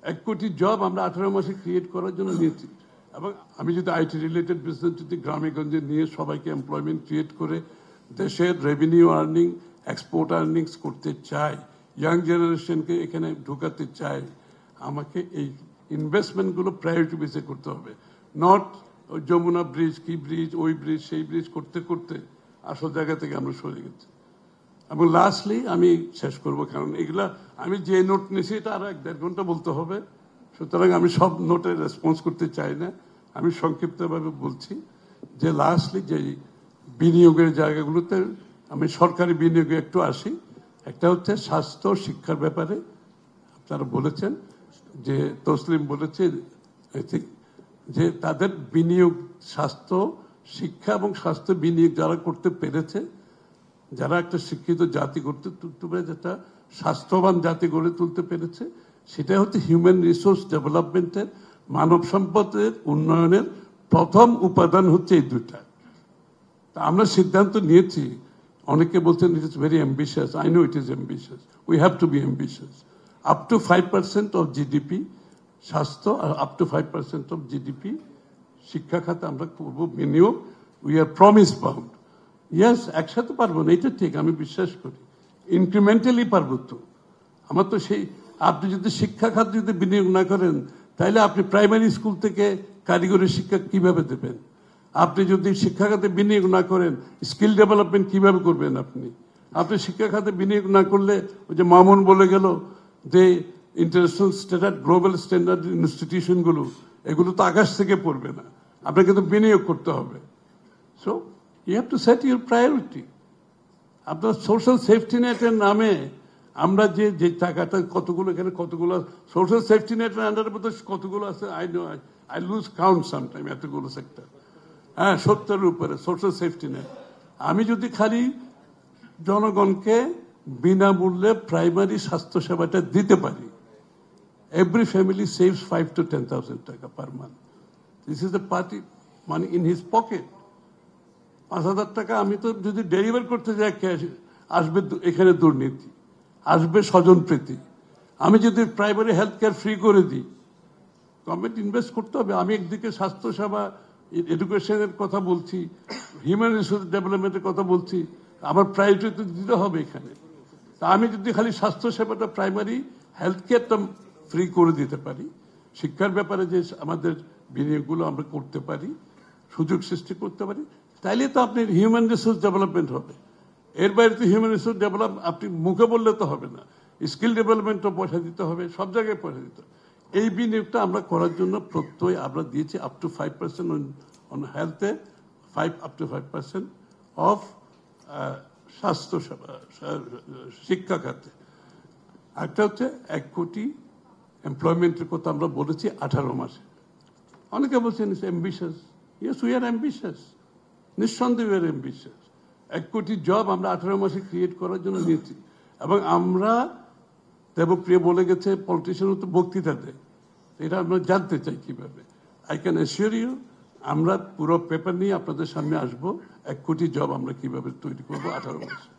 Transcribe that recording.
1 কোটি জব আমরা 18 মাসে ক্রিয়েট করার জন্য নিয়েছি। এবং আমি যদি আইটি রিলেটেড বিজনেস যদি গ্রামে গঞ্জে নিয়ে সবাইকে এমপ্লয়মেন্ট ক্রিয়েট করে দেশের রেভিনিউ আর্নিং, এক্সপোর্ট আর্নিংস করতে চাই, ইয়াং জেনারেশনকে এখানে ঢুকাতে চাই, আমাকে এই ইনভেস্টমেন্টগুলো প্রায়োরিটি বেসে করতে হবে। নট যমুনা ব্রিজ, কি ব্রিজ, ওই ব্রিজ, সেই ব্রিজ করতে করতে আসল জায়গা থেকে আমরা সরে গেছি। এবং লাস্টলি আমি শেষ করব, কারণ এগুলা আমি যে নোট নিয়েছি এটা আরো 1-1.5 ঘন্টা বলতে হবে, সুতরাং আমি সব নোটে রেসপন্স করতে চাই না। আমি সংক্ষিপ্তভাবে বলছি যে লাস্টলি যে বিনিয়োগের জায়গাগুলোতে আমি সরকারি বিনিয়োগে একটু আসি। একটা হচ্ছে স্বাস্থ্য শিক্ষার ব্যাপারে আপনারা বলেছেন, যে তসলিম বলেছে যে তাদের বিনিয়োগ স্বাস্থ্য শিক্ষা এবং স্বাস্থ্য বিনিয়োগ যারা করতে পেরেছে, যারা একটা শিক্ষিত জাতি করতে তুলতে পেরেছে, একটা স্বাস্থ্যবান জাতি গড়ে তুলতে পেরেছে, সেটা হচ্ছে হিউম্যান রিসোর্স ডেভেলপমেন্টের, মানব সম্পদের উন্নয়নের প্রথম উপাদান হচ্ছে এই দুইটা। তা আমরা সিদ্ধান্ত নিয়েছি, অনেকে বলছেন it is very ambitious, I know it is ambitious, we have to be ambitious. Up to 5% of GDP স্বাস্থ্য, আর আপ টু 5% অফ জিডিপি শিক্ষা খাতে আমরা করবো বিনিয়োগ। We are promise bound. Yes, একসাথে পারবো না, এটা ঠিক, আমি বিশ্বাস করি। ইনক্রিমেন্টালি পারবো তো। আমার তো সেই, আপনি যদি শিক্ষা খাত যদি বিনিয়োগ না করেন, তাহলে আপনি প্রাইমারি স্কুল থেকে কারিগরি শিক্ষা কিভাবে দেবেন? আপনি যদি শিক্ষা খাতে বিনিয়োগ না করেন, স্কিল ডেভেলপমেন্ট কিভাবে করবেন? আপনি শিক্ষা খাতে বিনিয়োগ না করলে, ওই যে মামুন বলে গেল যে ইন্টারন্যাশনাল স্ট্যান্ডার্ড, গ্লোবাল স্ট্যান্ডার্ড ইনস্টিটিউশনগুলো, এগুলো তো আকাশ থেকে পড়বে না, আপনাকে তো বিনিয়োগ করতে হবে। So you have to set your priority. আপনার সোশ্যাল সেফটি নেটের নামে আমরা যে যে টাকাটা কতগুলো, এখানে কতগুলো সোশ্যাল সেফটি নেটের আন্ডারের মধ্যে কতগুলো আছে, আই লুজ কাউন্ট সামটাইম, এতগুলো সেক্টর। হ্যাঁ, 70-এর উপরে সোশ্যাল সেফটি নেট। আমি যদি খালি জনগণকে বিনামূল্যে প্রাইমারি স্বাস্থ্য সেবাটা দিতে পারি, every family saves 5,000 to 10,000 টাকা per month. This is the party money in his pocket. 5,000 টাকা আমি তো যদি ডেলিভার করতে যাই, আসবে এখানে দুর্নীতি, আসবে স্বজনপ্রীতি। আমি যদি প্রাইমারি হেলথ কেয়ার ফ্রি করে দিই, গভর্নমেন্ট ইনভেস্ট করতে হবে। আমি একদিকে স্বাস্থ্যসেবা, এডুকেশনের কথা বলছি, হিউম্যান রিসোর্স ডেভেলপমেন্টের কথা বলছি, আমার প্রায়োরিটি তো দিতে হবে এখানে। তা আমি যদি খালি স্বাস্থ্যসেবাটা, প্রাইমারি হেলথ কেয়ারটা ফ্রি করে দিতে পারি, শিক্ষার ব্যাপারে যে আমাদের বিনিয়োগগুলো আমরা করতে পারি, সুযোগ সৃষ্টি করতে পারি, তাইলে তো আপনি হিউম্যান রিসোর্স ডেভেলপমেন্ট হবে। এর বাইরে তো হিউম্যান রিসোর্স ডেভেলপ আপনি মুখে বললে তো হবে না, স্কিল ডেভেলপমেন্টও পয়সা দিতে হবে, সব জায়গায় পয়সা দিতে হবে। এই বিনিয়োগটা আমরা করার জন্য প্রত্যয় আমরা দিয়েছি আপ টু 5% অন হেলথে, আপ টু 5% অফ স্বাস্থ্য সেবা, শিক্ষা খাতে। একটা হচ্ছে 1 কোটি এমপ্লয়মেন্টের কথা আমরা বলেছি 18 মাসে। অনেকে বলছেন it's ambitious. Yes, we are ambitious, নিঃসন্দেহে উই আর অ্যাম্বিশিয়াস। 1 কোটি জব আমরা 18 মাসে ক্রিয়েট করার জন্য নিয়েছি। এবং আমরা, দেবপ্রিয় বলে গেছে, পলিটিশিয়ান তো বক্তৃতা দেয়, এটা আমরা জানতে চাই কিভাবে। আই ক্যান অ্যাসিওর ইউ, আমরা পুরো পেপার নিয়ে আপনাদের সামনে আসবো, 1 কোটি জব আমরা কিভাবে তৈরি করবো 18 মাসে।